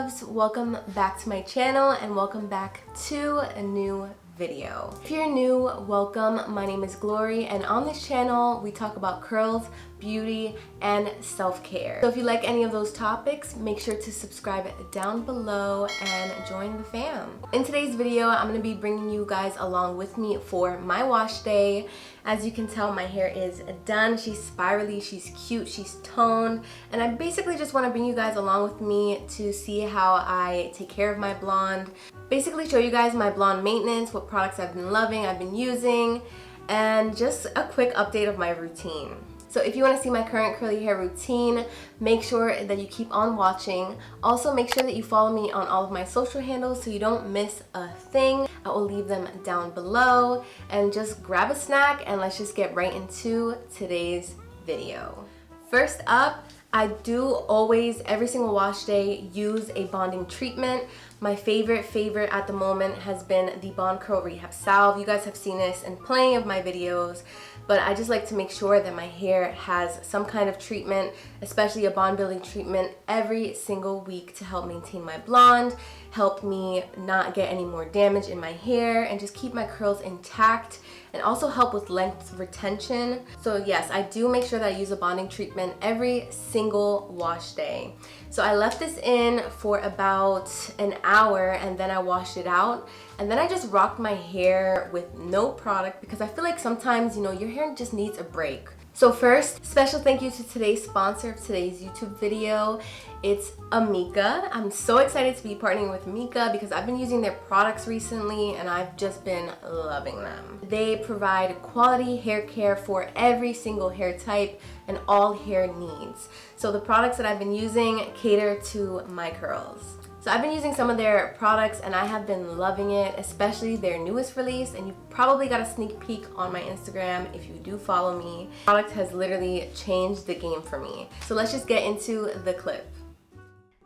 loves, welcome back to my channel and welcome back to a new video. If you're new, welcome. My name is Glory and on this channel we talk about curls, beauty, and self-care. So if you like any of those topics, make sure to subscribe down below and join the fam. In today's video, I'm gonna be bringing you guys along with me for my wash day. As you can tell, my hair is done. She's spirally, she's cute, she's toned, and I basically just want to bring you guys along with me to see how I take care of my blonde. Basically show you guys my blonde maintenance, what products I've been loving, I've been using, and just a quick update of my routine. So if you want to see my current curly hair routine, make sure that you keep on watching. Also make sure that you follow me on all of my social handles so you don't miss a thing. I will leave them down below, and just grab a snack and let's just get right into today's video. First up, I do always, every single wash day, use a bonding treatment. My favorite at the moment has been the Bond Curl Rehab Salve. You guys have seen this in plenty of my videos, but I just like to make sure that my hair has some kind of treatment, especially a bond building treatment, every single week to help maintain my blonde, help me not get any more damage in my hair, and just keep my curls intact, and also help with length retention. So yes, I do make sure that I use a bonding treatment every single wash day. So I left this in for about an hour and then I washed it out, and then I just rocked my hair with no product because I feel like sometimes, you know, your hair just needs a break. So first, special thank you to today's sponsor of today's YouTube video. It's AMIKA. I'm so excited to be partnering with AMIKA because I've been using their products recently and I've just been loving them. They provide quality hair care for every single hair type and all hair needs. So the products that I've been using cater to my curls. So I've been using some of their products and I have been loving it, especially their newest release, and you probably got a sneak peek on my Instagram if you do follow me. The product has literally changed the game for me. So let's just get into the clip.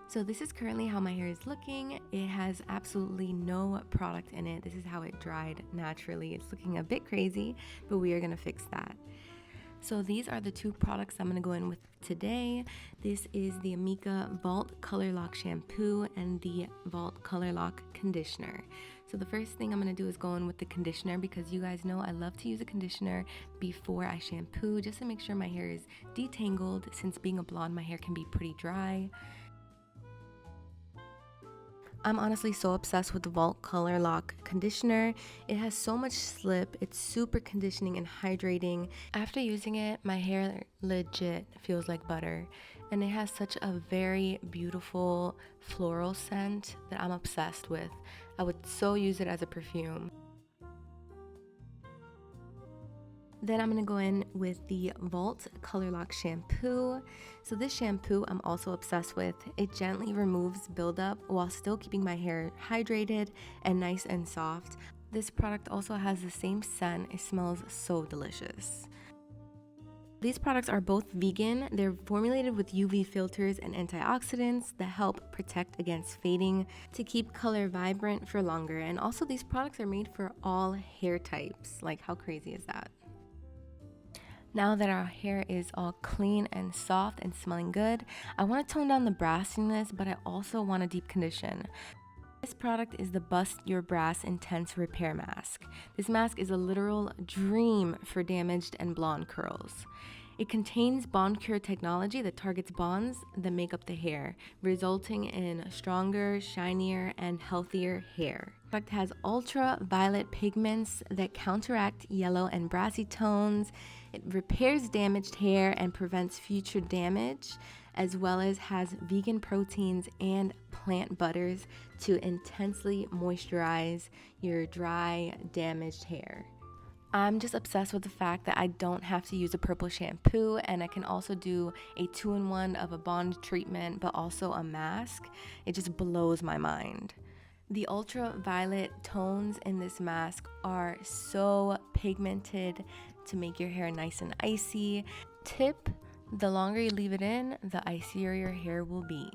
So this is currently how my hair is looking. It has absolutely no product in it. This is how it dried naturally. It's looking a bit crazy, but we are gonna fix that. So these are the two products I'm going to go in with today. This is the AMIKA Vault Color Lock Shampoo and the Vault Color Lock Conditioner. So the first thing I'm going to do is go in with the conditioner because you guys know I love to use a conditioner before I shampoo just to make sure my hair is detangled. Since being a blonde, my hair can be pretty dry. I'm honestly so obsessed with the Vault Color Lock Conditioner. It has so much slip, it's super conditioning and hydrating. After using it, my hair legit feels like butter, and it has such a very beautiful floral scent that I'm obsessed with. I would so use it as a perfume. Then I'm going to go in with the Vault Color Lock Shampoo. So this shampoo I'm also obsessed with. It gently removes buildup while still keeping my hair hydrated and nice and soft. This product also has the same scent. It smells so delicious. These products are both vegan. They're formulated with UV filters and antioxidants that help protect against fading to keep color vibrant for longer. And also these products are made for all hair types. Like, how crazy is that? Now that our hair is all clean and soft and smelling good, I want to tone down the brassiness, but I also want to deep condition. This product is the Bust Your Brass Intense Repair Mask. This mask is a literal dream for damaged and blonde curls. It contains bond cure technology that targets bonds that make up the hair, resulting in stronger, shinier, and healthier hair. The product has ultraviolet pigments that counteract yellow and brassy tones. It repairs damaged hair and prevents future damage, as well as has vegan proteins and plant butters to intensely moisturize your dry, damaged hair. I'm just obsessed with the fact that I don't have to use a purple shampoo, and I can also do a 2-in-1 of a bond treatment but also a mask. It just blows my mind. The ultraviolet tones in this mask are so pigmented to make your hair nice and icy. Tip: the longer you leave it in, the icier your hair will be.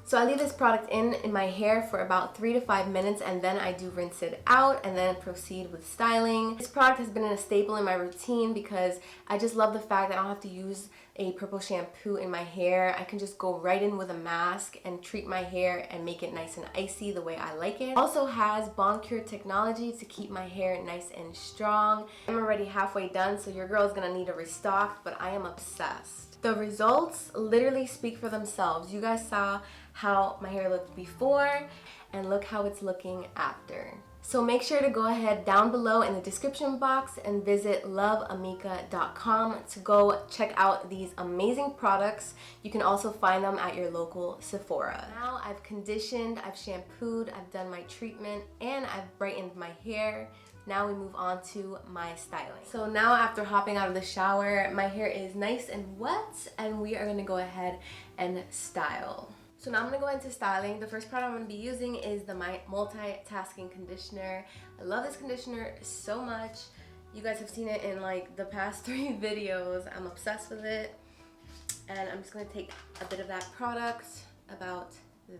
So I leave this product in my hair for about 3 to 5 minutes, and then I do rinse it out and then proceed with styling. This product has been a staple in my routine because I just love the fact that I don't have to use a purple shampoo in my hair. I can just go right in with a mask and treat my hair and make it nice and icy the way I like it. Also has bond cure technology to keep my hair nice and strong. I'm already halfway done, so your girl is gonna need a restock, but I am obsessed. The results literally speak for themselves. You guys saw how my hair looked before, and look how it's looking after. So make sure to go ahead down below in the description box and visit loveamika.com to go check out these amazing products. You can also find them at your local Sephora. Now I've conditioned, I've shampooed, I've done my treatment, and I've brightened my hair. Now we move on to my styling. So now after hopping out of the shower, my hair is nice and wet, and we are gonna go ahead and style. So now I'm gonna go into styling. The first product I'm gonna be using is the Multitasking Conditioner. I love this conditioner so much. You guys have seen it in like the past 3 videos. I'm obsessed with it. And I'm just gonna take a bit of that product, about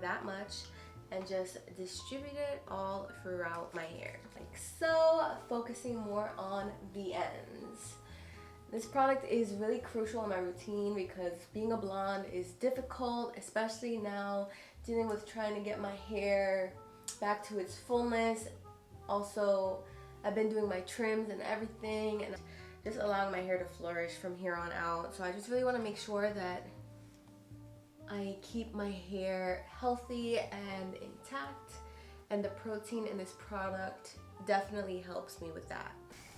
that much, and just distribute it all throughout my hair. Like so, focusing more on the ends. This product is really crucial in my routine because being a blonde is difficult, especially now dealing with trying to get my hair back to its fullness. Also, I've been doing my trims and everything and just allowing my hair to flourish from here on out. So I just really want to make sure that I keep my hair healthy and intact, and the protein in this product definitely helps me with that.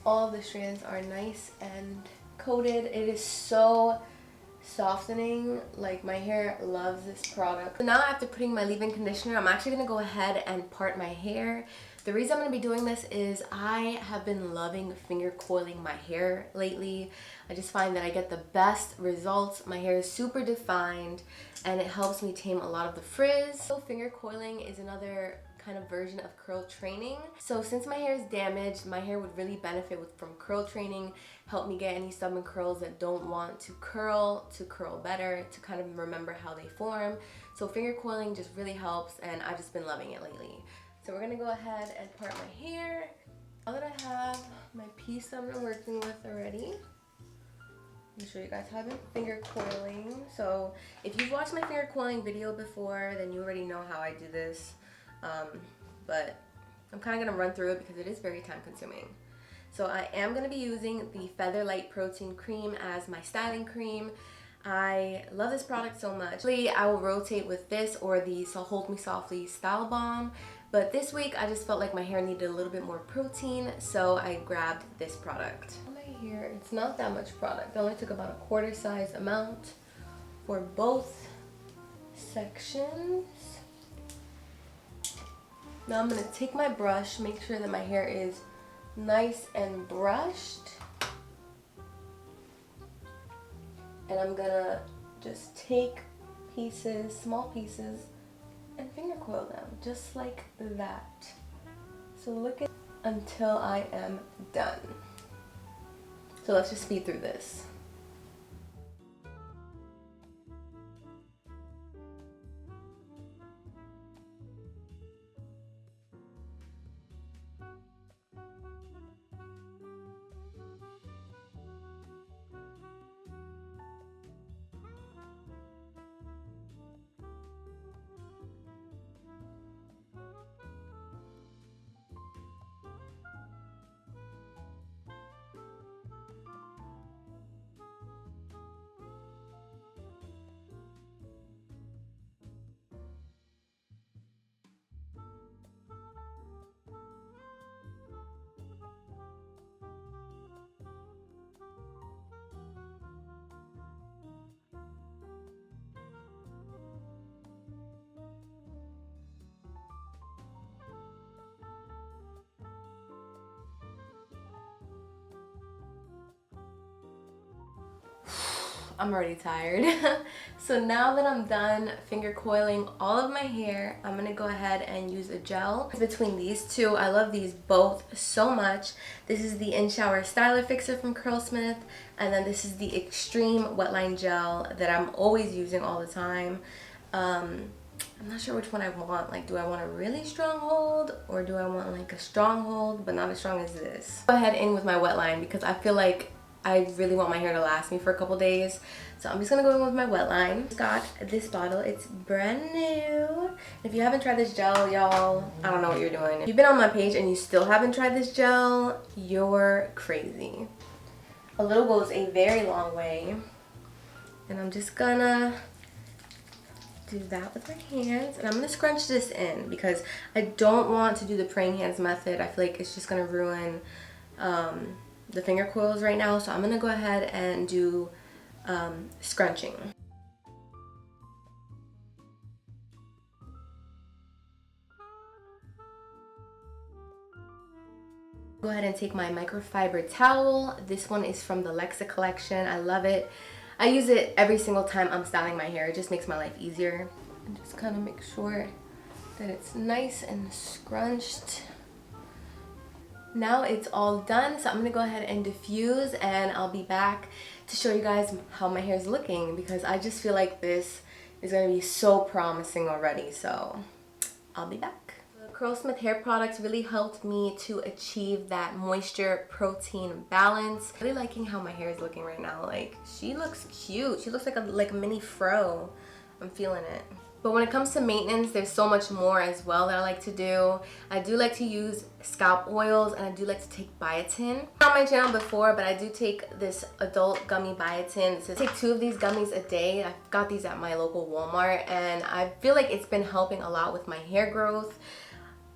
All of the strands are nice and coated. It is so softening. Like, my hair loves this product. So now after putting my leave-in conditioner, I'm actually gonna go ahead and part my hair. The reason I'm gonna be doing this is I have been loving finger coiling my hair lately. I just find that I get the best results. My hair is super defined and it helps me tame a lot of the frizz. So finger coiling is another kind of version of curl training. So since my hair is damaged, my hair would really benefit from curl training, help me get any stubborn curls that don't want to curl better, to kind of remember how they form. So finger coiling just really helps, and I've just been loving it lately. So we're gonna go ahead and part my hair. Now that I have my piece that I'm working with already, let me show you guys how I've been finger coiling. So if you've watched my finger coiling video before, then you already know how I do this. But I'm kind of going to run through it because it is very time consuming. So I am going to be using the Feather Light Protein Cream as my styling cream. I love this product so much. Usually I will rotate with this or the Hold Me Softly Style Balm, but this week I just felt like my hair needed a little bit more protein, so I grabbed this product. On my hair, it's not that much product. I only took about a quarter size amount for both sections. Now I'm going to take my brush, make sure that my hair is nice and brushed. And I'm going to just take pieces, small pieces, and finger coil them, just like that. So look at until I am done. So let's just speed through this. I'm already tired. So now that I'm done finger coiling all of my hair, I'm gonna go ahead and use a gel. Between these two, I love these both so much. This is the In Shower Styler Fixer from Curlsmith, and then this is the Extreme WetLine Gel that I'm always using all the time. I'm not sure which one I want. Like, do I want a really strong hold or do I want like a strong hold but not as strong as this? Go ahead in with my WetLine because I feel like I really want my hair to last me for a couple days. So I'm just gonna go in with my WetLine. Got this bottle, it's brand new. If you haven't tried this gel, y'all, I don't know what you're doing. If you've been on my page and you still haven't tried this gel, you're crazy. A little goes a very long way. And I'm just gonna do that with my hands, and I'm gonna scrunch this in because I don't want to do the praying hands method. I feel like it's just gonna ruin the finger coils right now, so I'm gonna go ahead and do scrunching. Go ahead and take my microfiber towel. This one is from the Elixir collection. I love it. I use it every single time I'm styling my hair. It just makes my life easier. And just kind of make sure that it's nice and scrunched. Now it's all done, so I'm gonna go ahead and diffuse, and I'll be back to show you guys how my hair is looking because I just feel like this is gonna be so promising already, so I'll be back. Curlsmith hair products really helped me to achieve that moisture protein balance. Really liking how my hair is looking right now. Like, she looks cute. She looks like a mini fro. I'm feeling it. But when it comes to maintenance, there's so much more as well that I like to do. I do like to use scalp oils, and I do like to take biotin. On my channel before, but I do take this adult gummy biotin. So I take 2 of these gummies a day. I got these at my local Walmart, and I feel like it's been helping a lot with my hair growth.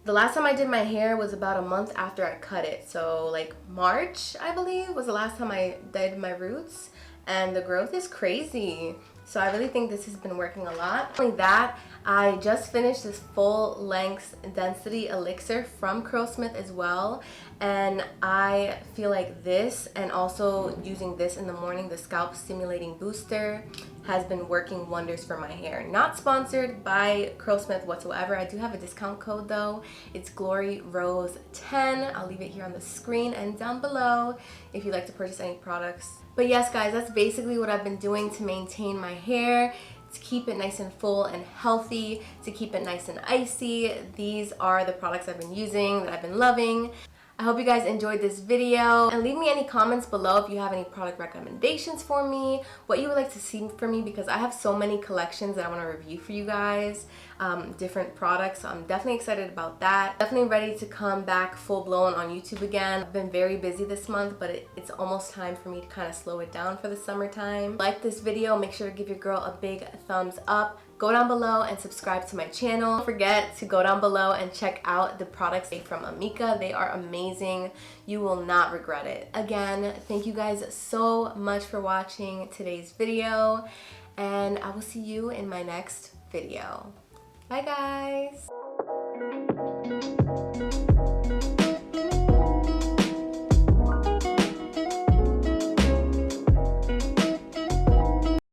The last time I did my hair was about a month after I cut it. So like March, I believe, was the last time I did my roots. And the growth is crazy. So I really think this has been working a lot. Not only that, I just finished this full length density elixir from Curlsmith as well. And I feel like this, and also using this in the morning, the scalp stimulating booster, has been working wonders for my hair. Not sponsored by Curlsmith whatsoever. I do have a discount code though. It's GloryRose10. I'll leave it here on the screen and down below if you'd like to purchase any products. But yes guys, that's basically what I've been doing to maintain my hair, to keep it nice and full and healthy, to keep it nice and icy. These are the products I've been using that I've been loving. I hope you guys enjoyed this video, and leave me any comments below if you have any product recommendations for me, what you would like to see from me, because I have so many collections that I want to review for you guys, different products, so I'm definitely excited about that. Definitely ready to come back full-blown on YouTube again. I've been very busy this month, but it's almost time for me to kind of slow it down for the summertime. Like this video, make sure to give your girl a big thumbs up. Go down below and subscribe to my channel. Don't forget to go down below and check out the products from AMIKA. They are amazing. You will not regret it. Again, thank you guys so much for watching today's video, and I will see you in my next video. Bye guys!